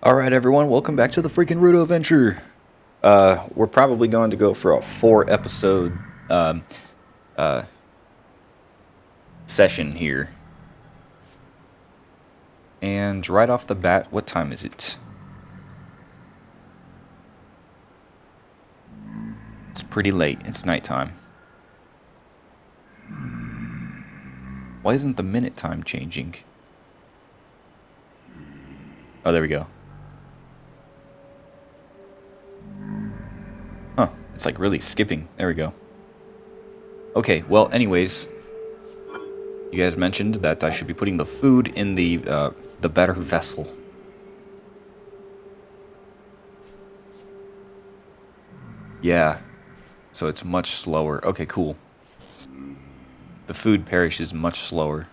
Alright everyone, welcome back to the freaking Rudo Adventure. We're probably going to go for a 4 episode uh, session here. And right off the bat, what time is it? It's pretty late, it's nighttime. Why isn't the minute time changing? Oh, there we go. Huh, it's like really skipping. There we go. Okay, well, anyways, you guys mentioned that I should be putting the food in the better vessel. Yeah, so it's much slower. Okay, cool. The food perishes much slower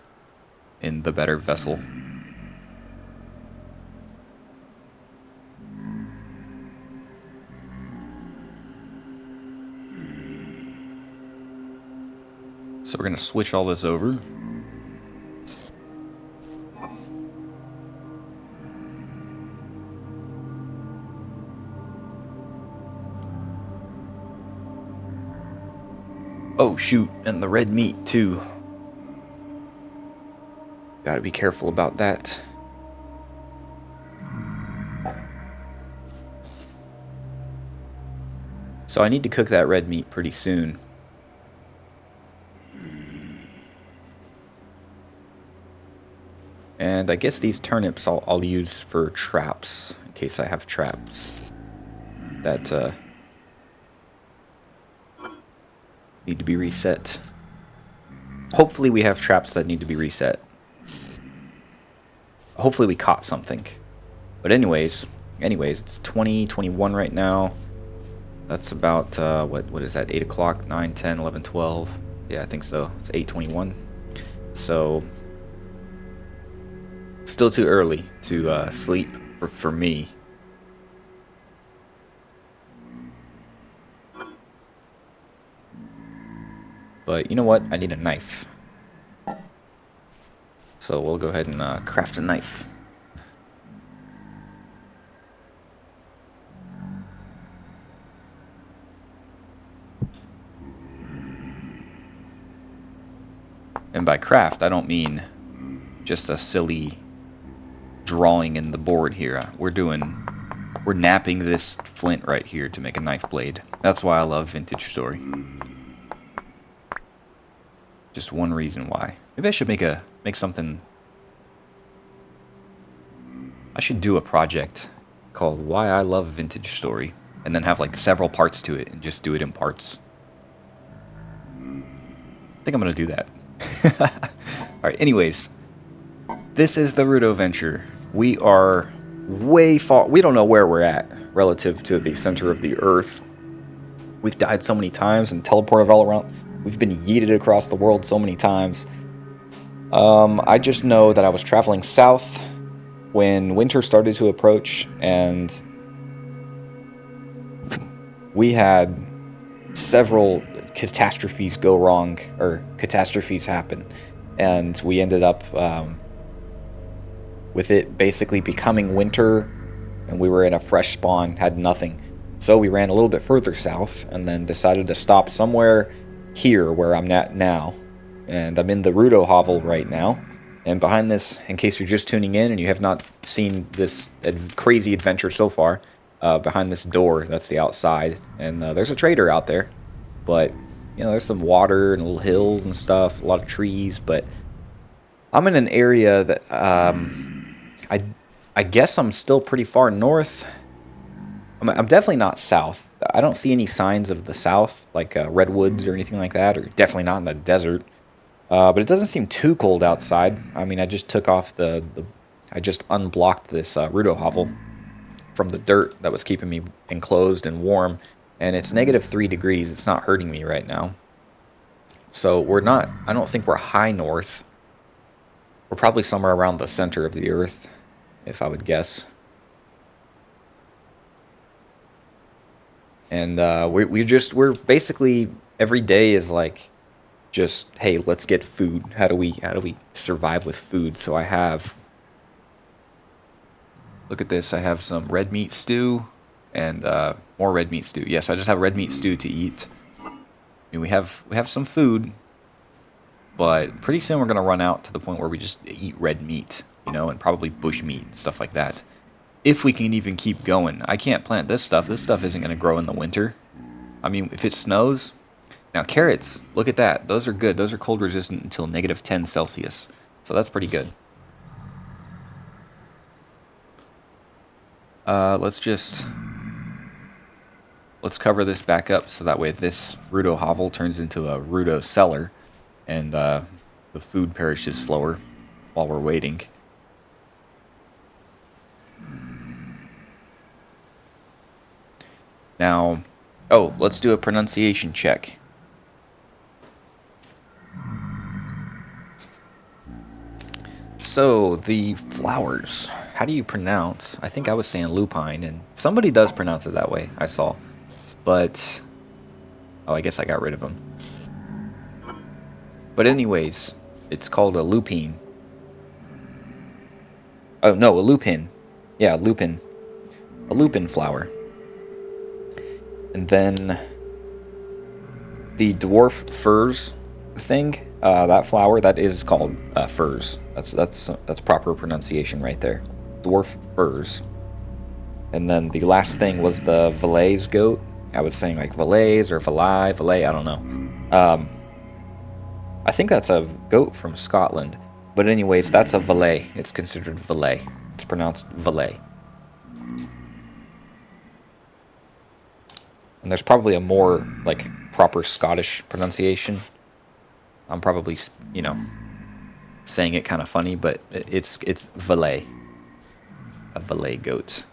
in the better vessel. So we're going to switch all this over. Oh shoot, and the red meat too. Gotta be careful about that. So I need to cook that red meat pretty soon. And I guess these turnips I'll use for traps, in case I have traps that need to be reset. Hopefully we have traps that need to be reset. Hopefully we caught something. But anyways, it's 20:21 right now. That's about, what is that, 8 o'clock, 9, 10, 11, 12. Yeah, I think so. It's 8:21. So, still too early to sleep for me. But you know what? I need a knife. So we'll go ahead and craft a knife. And by craft, I don't mean just a silly drawing in the board here. We're napping this flint right here to make a knife blade. That's why I love Vintage Story. Just one reason why. Maybe I should make something. I should do a project called Why I Love Vintage Story, and then have like several parts to it and just do it in parts. I think I'm gonna do that. Alright, anyways. This is the Rudo Venture. We are way far. We don't know where we're at relative to the center of the Earth. We've died so many times and teleported all around. We've been yeeted across the world so many times. I just know that I was traveling south when winter started to approach, and we had several catastrophes go wrong, or catastrophes happen, and we ended up with it basically becoming winter, and we were in a fresh spawn, had nothing. So we ran a little bit further south, and then decided to stop somewhere here where I'm at now. And I'm in the Rudo hovel right now. And behind this, in case you're just tuning in and you have not seen this crazy adventure so far, behind this door, that's the outside. And there's a trader out there. But, you know, there's some water and little hills and stuff, a lot of trees. But I'm in an area that I guess I'm still pretty far north. I'm definitely not south. I don't see any signs of the south, like redwoods or anything like that, or definitely not in the desert. But it doesn't seem too cold outside. I mean, I just took off I just unblocked this Rudo hovel from the dirt that was keeping me enclosed and warm, and it's -3 degrees. It's not hurting me right now. So I don't think we're high north. We're probably somewhere around the center of the Earth, if I would guess. And we're basically, every day is like, just, hey, let's get food. How do we survive with food? So I have Look at this. I have some red meat stew and more red meat stew. Yes, I just have red meat stew to eat. I mean, we have some food, but pretty soon we're gonna run out to the point where we just eat red meat, you know, and probably bush meat and stuff like that. If we can even keep going. I can't plant this stuff. This stuff isn't gonna grow in the winter. I mean, if it snows. Now carrots, look at that. Those are good. Those are cold resistant until -10 Celsius. So that's pretty good. Let's cover this back up so that way this Rudo hovel turns into a Rudo cellar and the food perishes slower while we're waiting. Now, oh, let's do a pronunciation check. So, the flowers. How do you pronounce? I think I was saying lupine, and somebody does pronounce it that way, I saw. But, oh, I guess I got rid of them. But anyways, it's called a lupine. Oh, no, a lupin. Yeah, lupin. A lupin flower. And then the dwarf furze thing, that flower, that is called furze. That's proper pronunciation right there. Dwarf furze. And then the last thing was the Valais goat. I was saying like Valais or Valais, I don't know. I think that's a goat from Scotland. But anyways, that's a Valais. It's considered Valais. It's pronounced Valais. And there's probably a more, like, proper Scottish pronunciation. I'm probably, you know, saying it kind of funny, but it's Valais. A Valais goat.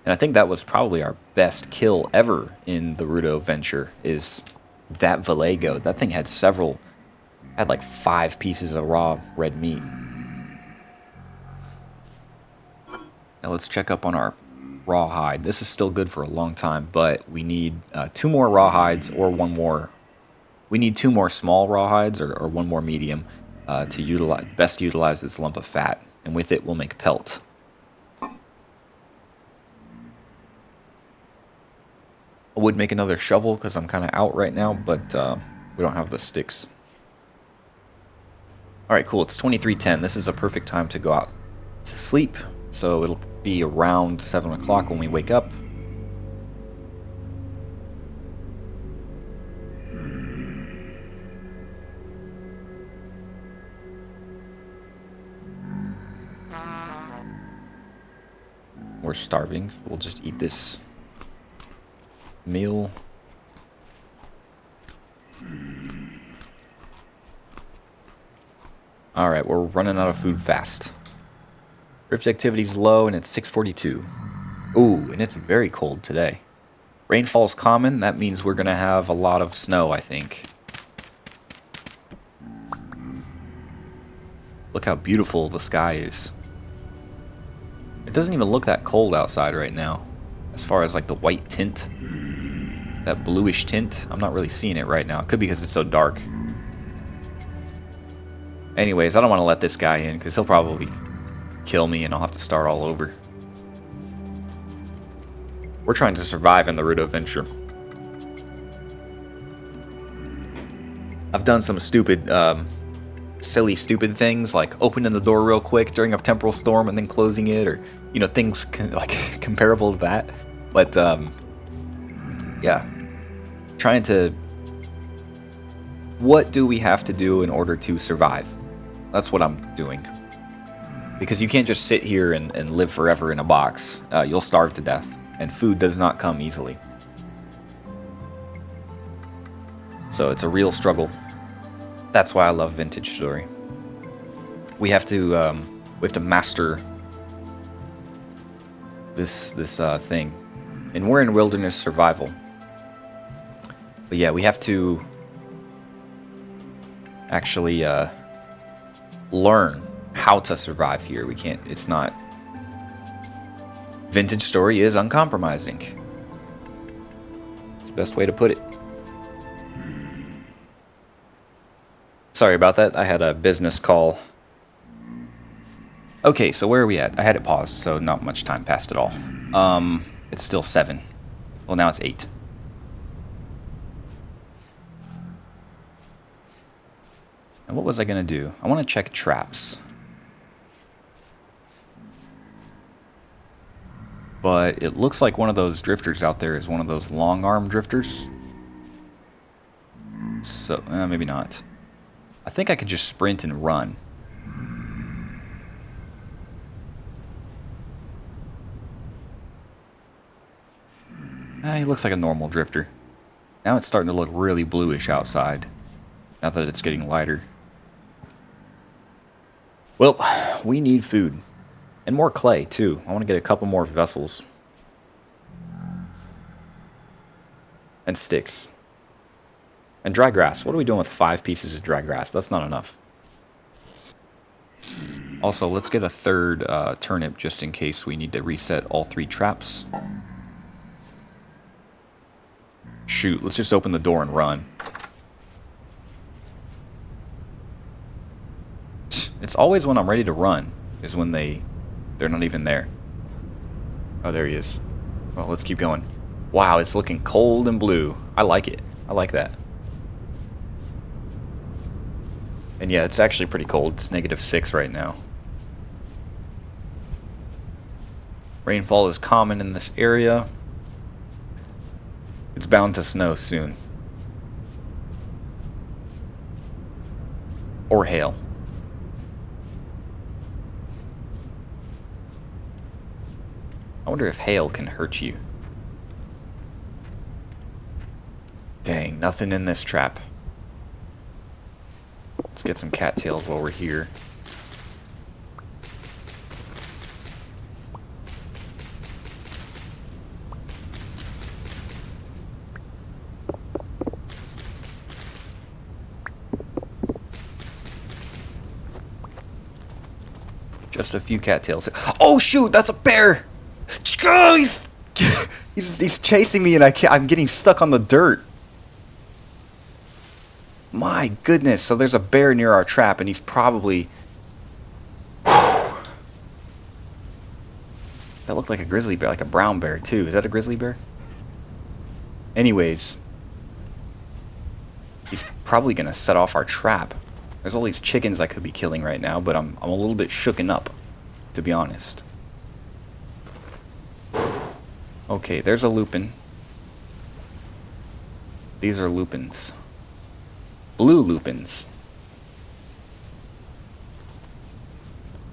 And I think that was probably our best kill ever in the Rudo venture, is that Valais goat. That thing had had like 5 pieces of raw red meat. Now let's check up on our rawhide. This is still good for a long time, but we need 2 more rawhides or 1 more. We need 2 more small rawhides or 1 more medium to best utilize this lump of fat. And with it, we'll make pelt. I would make another shovel because I'm kind of out right now, but we don't have the sticks. Alright, cool. It's 23:10. This is a perfect time to go out to sleep. So it'll be around 7 o'clock when we wake up. We're starving, so we'll just eat this meal. Alright, we're running out of food fast. Rift activity's low and it's 6:42. Ooh, and it's very cold today. Rainfall's common, that means we're gonna have a lot of snow, I think. Look how beautiful the sky is. It doesn't even look that cold outside right now. As far as like the white tint, that bluish tint, I'm not really seeing it right now. It could be because it's so dark. Anyways, I don't want to let this guy in because he'll probably kill me and I'll have to start all over. We're trying to survive in the Rudo venture. I've done some stupid, silly, stupid things like opening the door real quick during a temporal storm and then closing it, or you know, things like comparable to that. But yeah, trying to. What do we have to do in order to survive? That's what I'm doing. Because you can't just sit here and live forever in a box. You'll starve to death, and food does not come easily. So it's a real struggle. That's why I love Vintage Story. We have to master this thing, and we're in wilderness survival. But yeah, we have to actually learn how to survive here. We can't. It's not. Vintage Story is uncompromising. It's the best way to put it. Sorry about that. I had a business call Okay, so where are we at? I had it paused, so not much time passed at all. It's still 7. Well, now it's 8. And what was I going to do? I want to check traps. But it looks like one of those drifters out there is one of those long arm drifters. So, maybe not. I think I could just sprint and run. He looks like a normal drifter. Now it's starting to look really bluish outside. Now that it's getting lighter. Well, we need food. And more clay, too. I want to get a couple more vessels. And sticks. And dry grass. What are we doing with 5 pieces of dry grass? That's not enough. Also, let's get a third turnip just in case we need to reset all 3 traps. Shoot, let's just open the door and run. It's always when I'm ready to run is when they're not even there. Oh, there he is. Well, let's keep going. Wow, it's looking cold and blue. I like it. I like that. And yeah, it's actually pretty cold. It's -6 right now. Rainfall is common in this area. It's bound to snow soon. Or hail. I wonder if hail can hurt you. Dang, nothing in this trap. Let's get some cattails while we're here. Just a few cattails. Oh shoot, that's a bear! Oh, he's chasing me and I'm getting stuck on the dirt. My goodness, so there's a bear near our trap and he's probably... That looked like a grizzly bear, like a brown bear too. Is that a grizzly bear? Anyways, he's probably gonna set off our trap. There's all these chickens I could be killing right now, but I'm a little bit shooken up, to be honest. Okay, there's a lupin. These are lupins. Blue lupins.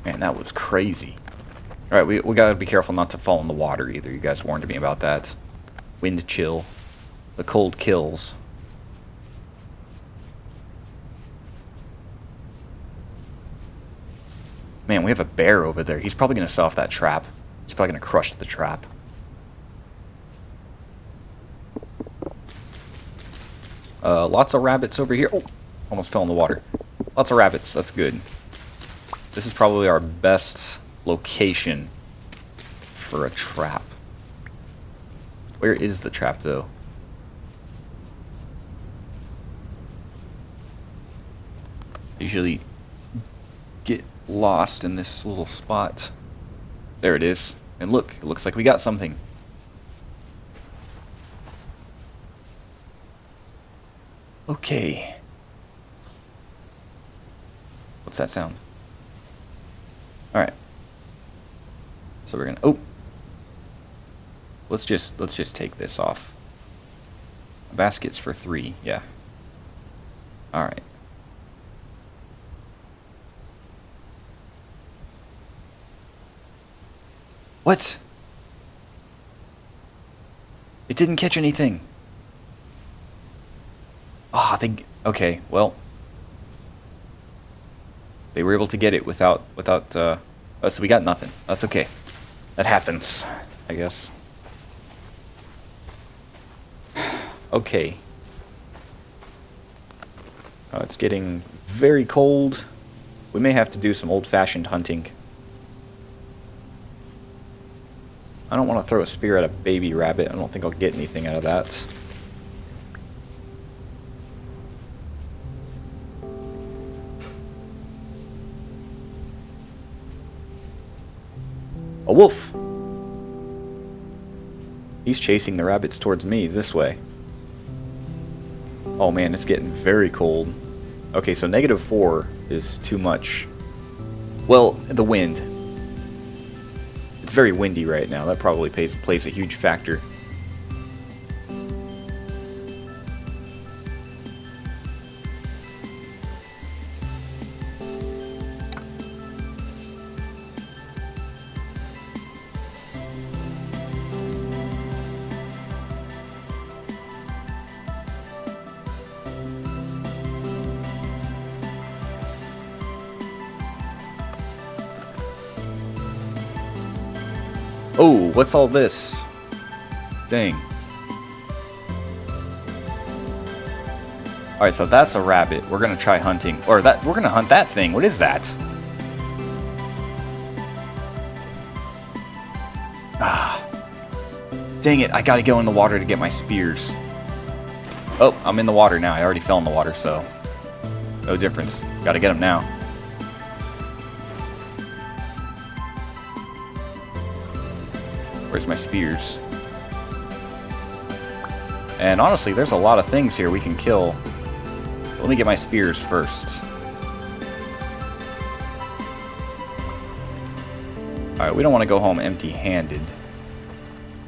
Man, that was crazy. Alright, we gotta be careful not to fall in the water either. You guys warned me about that. Wind chill. The cold kills. Man, we have a bear over there. He's probably gonna set off that trap. He's probably gonna crush the trap. Lots of rabbits over here. Oh, almost fell in the water. Lots of rabbits. That's good. This is probably our best location for a trap. Where is the trap, though? Usually get lost in this little spot. There it is. And look, it looks like we got something. Okay. What's that sound? Alright. So we're gonna... Oh! Let's just take this off. Baskets for 3, yeah. Alright. What? It didn't catch anything. Ah, okay, well. They were able to get it without, oh, so we got nothing. That's okay. That happens, I guess. Okay. It's getting very cold. We may have to do some old-fashioned hunting. I don't want to throw a spear at a baby rabbit. I don't think I'll get anything out of that. A wolf! He's chasing the rabbits towards me, this way. Oh man, it's getting very cold. Okay, so -4 is too much. Well, the wind. It's very windy right now. That probably plays a huge factor. Oh, what's all this? Dang. Alright, so that's a rabbit. We're gonna try hunting. Or we're gonna hunt that thing. What is that? Ah. Dang it, I gotta go in the water to get my spears. Oh, I'm in the water now. I already fell in the water, so no difference. Gotta get them now. Where's my spears? And honestly, there's a lot of things here we can kill. Let me get my spears first. Alright, we don't want to go home empty-handed.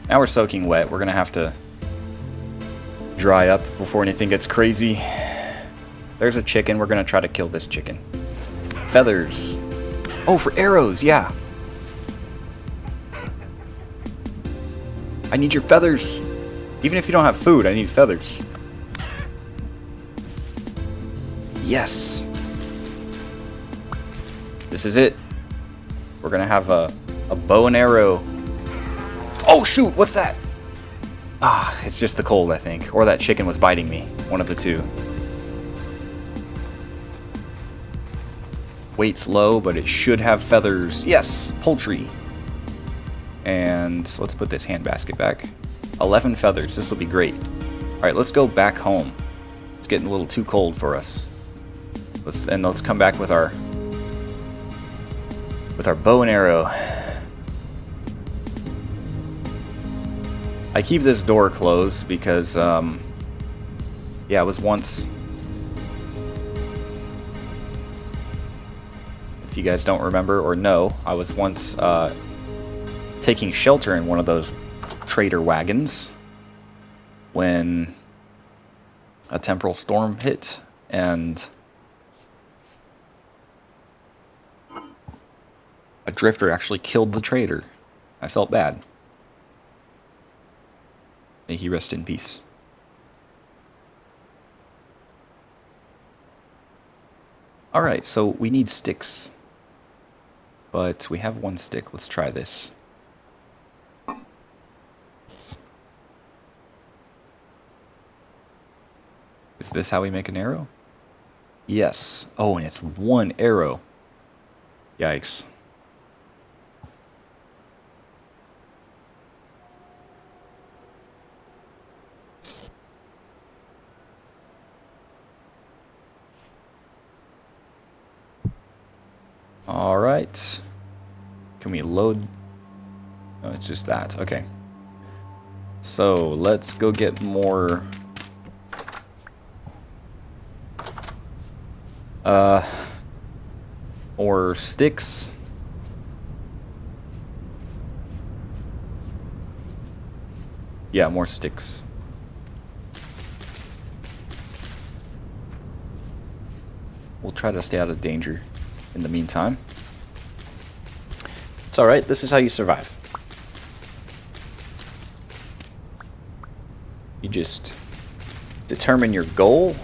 Now we're soaking wet. We're going to have to dry up before anything gets crazy. There's a chicken. We're going to try to kill this chicken. Feathers. Oh, for arrows, yeah. I need your feathers. Even if you don't have food, I need feathers. Yes. This is it. We're gonna have a bow and arrow. Oh shoot, what's that? Ah, it's just the cold, I think. Or that chicken was biting me. One of the two. Weight's low, but it should have feathers. Yes, poultry. And let's put this handbasket back. 11 feathers. This will be great. All right, let's go back home. It's getting a little too cold for us. Let's come back with our bow and arrow. I keep this door closed because yeah, it was once. If you guys don't remember or know, I was once taking shelter in one of those trader wagons when a temporal storm hit and a drifter actually killed the trader. I felt bad. May he rest in peace. Alright, so we need sticks. But we have one stick. Let's try this. Is this how we make an arrow? Yes. Oh, and it's one arrow. Yikes. All right. Can we load? No, it's just that. Okay. So let's go get more. More sticks. Yeah, more sticks. We'll try to stay out of danger in the meantime. It's alright, this is how you survive. You just determine your goal.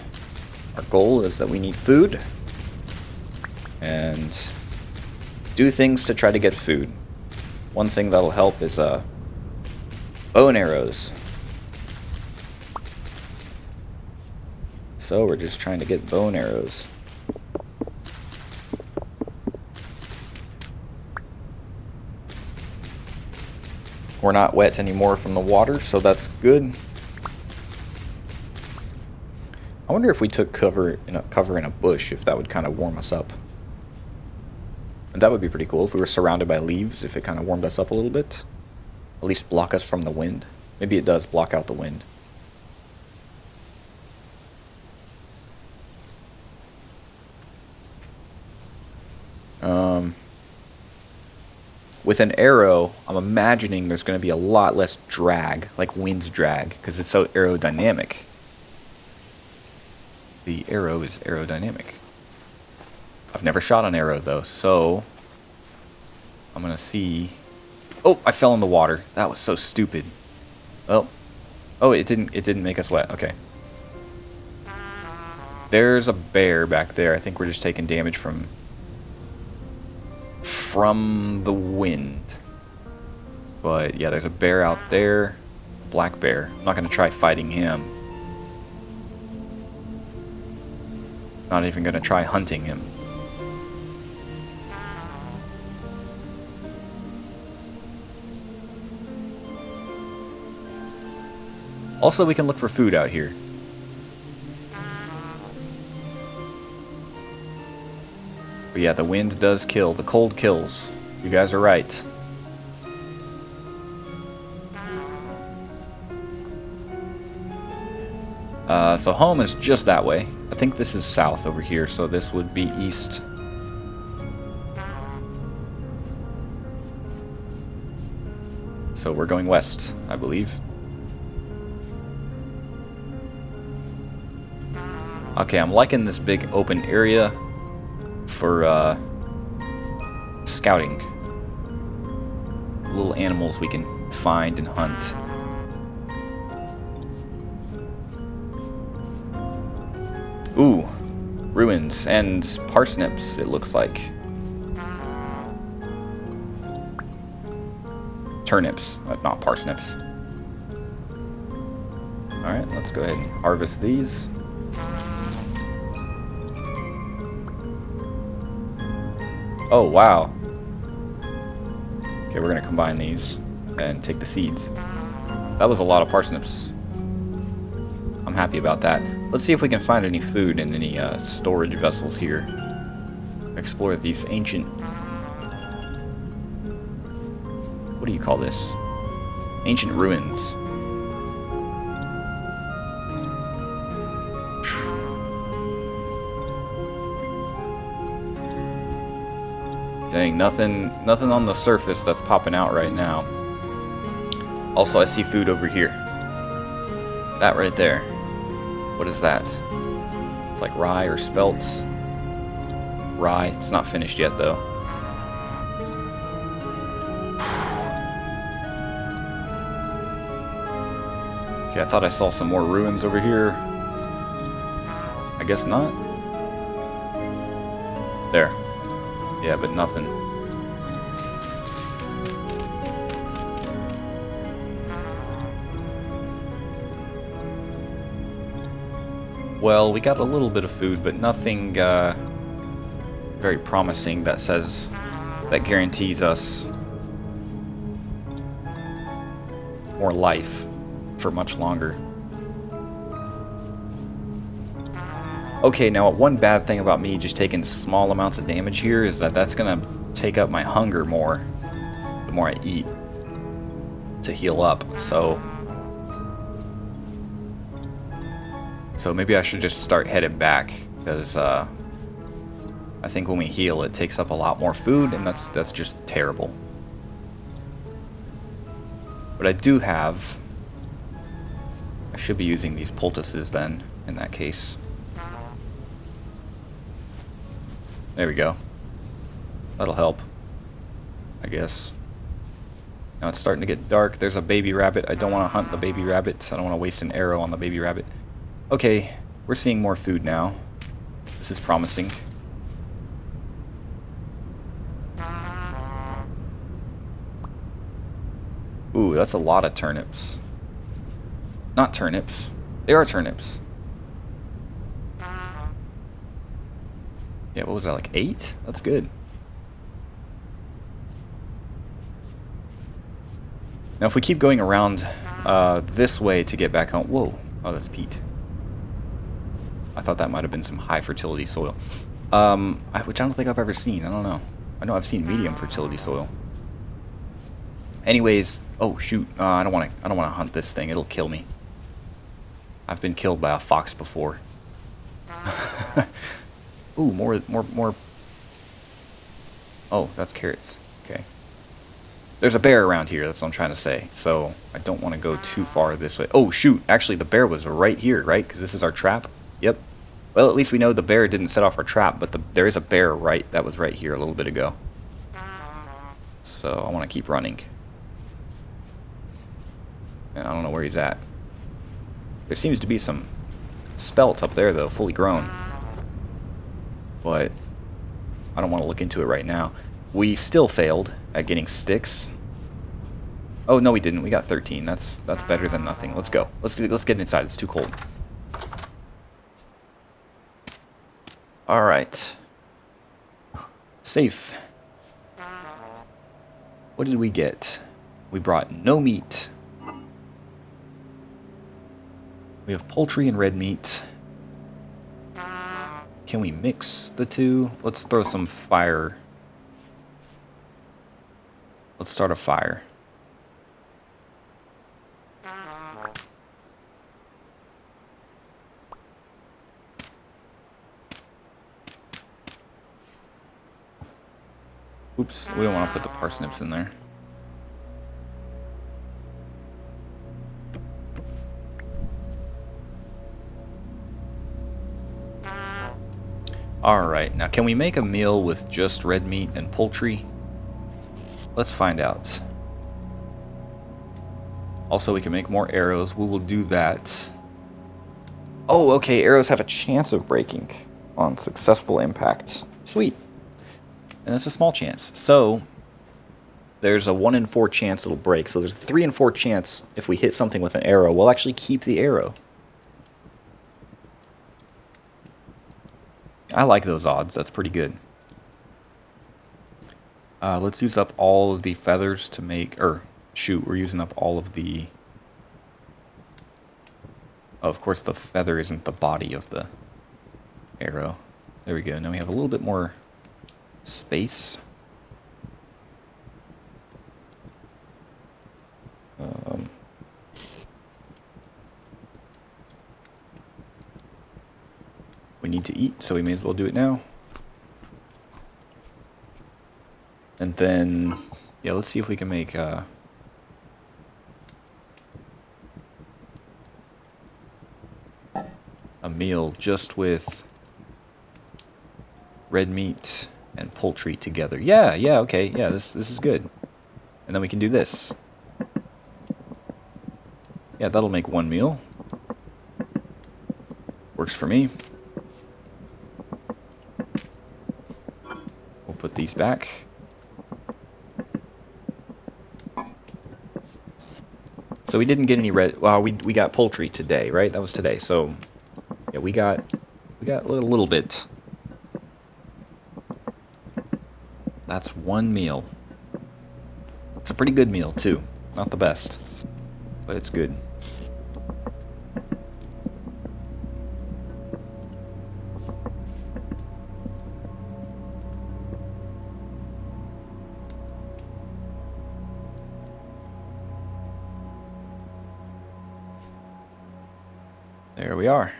Our goal is that we need food. And do things to try to get food. One thing that'll help is bow and arrows. So we're just trying to get bow and arrows. We're not wet anymore from the water, so that's good. I wonder if we took cover in a bush, if that would kind of warm us up. And that would be pretty cool if we were surrounded by leaves, if it kind of warmed us up a little bit. At least block us from the wind. Maybe it does block out the wind. With an arrow, I'm imagining there's going to be a lot less drag, like wind drag, because it's so aerodynamic. The arrow is aerodynamic. I've never shot an arrow, though, so I'm going to see... Oh, I fell in the water. That was so stupid. Oh, it didn't make us wet. Okay. There's a bear back there. I think we're just taking damage from the wind. But yeah, there's a bear out there. Black bear. I'm not going to try fighting him. Not even going to try hunting him. Also, we can look for food out here. But yeah, the wind does kill. The cold kills. You guys are right. So home is just that way. I think this is south over here, so this would be east. So we're going west, I believe. Okay, I'm liking this big open area for scouting. Little animals we can find and hunt. Ooh, ruins and parsnips, it looks like. Turnips, not parsnips. Alright, let's go ahead and harvest these. Oh, wow. Okay, we're going to combine these and take the seeds. That was a lot of parsnips. I'm happy about that. Let's see if we can find any food in any storage vessels here. Explore these ancient... What do you call this? Ancient ruins. Dang, nothing on the surface that's popping out right now. Also, I see food over here. That right there. What is that? It's like rye or spelt. Rye. It's not finished yet, though. Okay, I thought I saw some more ruins over here. I guess not. There. Yeah, but nothing. Well, we got a little bit of food, but nothing very promising that guarantees us more life for much longer. Okay, now one bad thing about me just taking small amounts of damage here is that that's gonna take up my hunger more the more I eat to heal up. So maybe I should just start headed back, because I think when we heal it takes up a lot more food, and that's just terrible. But I do have... I should be using these poultices then, in that case. There we go. That'll help, I guess. Now it's starting to get dark. There's a baby rabbit. I don't want to hunt the baby rabbit. I don't want to waste an arrow on the baby rabbit. Okay, we're seeing more food now. This is promising. Ooh, that's a lot of turnips. Not turnips. They are turnips. Yeah, what was that, like 8? That's good. Now if we keep going around this way to get back home... Whoa. Oh, that's peat. I thought that might have been some high fertility soil. Which I don't think I've ever seen. I don't know. I know I've seen medium fertility soil. Anyways, oh shoot, I don't want to hunt this thing. It'll kill me. I've been killed by a fox before. Ooh, more. Oh, that's carrots. Okay. There's a bear around here, that's what I'm trying to say. So, I don't want to go too far this way. Oh, shoot. Actually, the bear was right here, right? Because this is our trap. Yep. Well, at least we know the bear didn't set off our trap, but there is a bear that was right here a little bit ago. So, I want to keep running. And I don't know where he's at. There seems to be some spelt up there, though, fully grown. But I don't want to look into it right now. We still failed at getting sticks. Oh, no, we didn't. We got 13. That's better than nothing. Let's go. Let's get inside. It's too cold. All right. Safe. What did we get? We brought no meat. We have poultry and red meat. Can we mix the two? Let's throw some fire. Let's start a fire. Oops, we don't want to put the parsnips in there. Alright, now can we make a meal with just red meat and poultry? Let's find out. Also, we can make more arrows. We will do that. Oh, okay, arrows have a chance of breaking on successful impact. Sweet. And that's a small chance. So, there's a 1 in 4 chance it'll break. So there's a 3 in 4 chance if we hit something with an arrow, we'll actually keep the arrow. I like those odds. That's pretty good. Let's use up all of the feathers to make... shoot, we're using up all of the... Oh, of course the feather isn't the body of the arrow. There we go. Now we have a little bit more space. We need to eat, so we may as well do it now. And then, yeah, let's see if we can make a meal just with red meat and poultry together. Yeah, okay, yeah, this is good. And then we can do this. Yeah, that'll make one meal. Works for me. We'll put these back. So we didn't get any red... Well, we got poultry today, right? That was today. So, yeah, we got a little bit. That's one meal. It's a pretty good meal, too. Not the best, but it's good. There we are.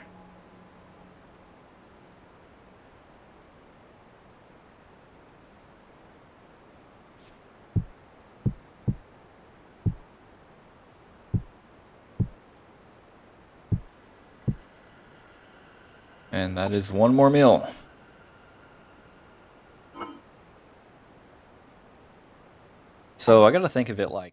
And that is one more meal. So I gotta think of it like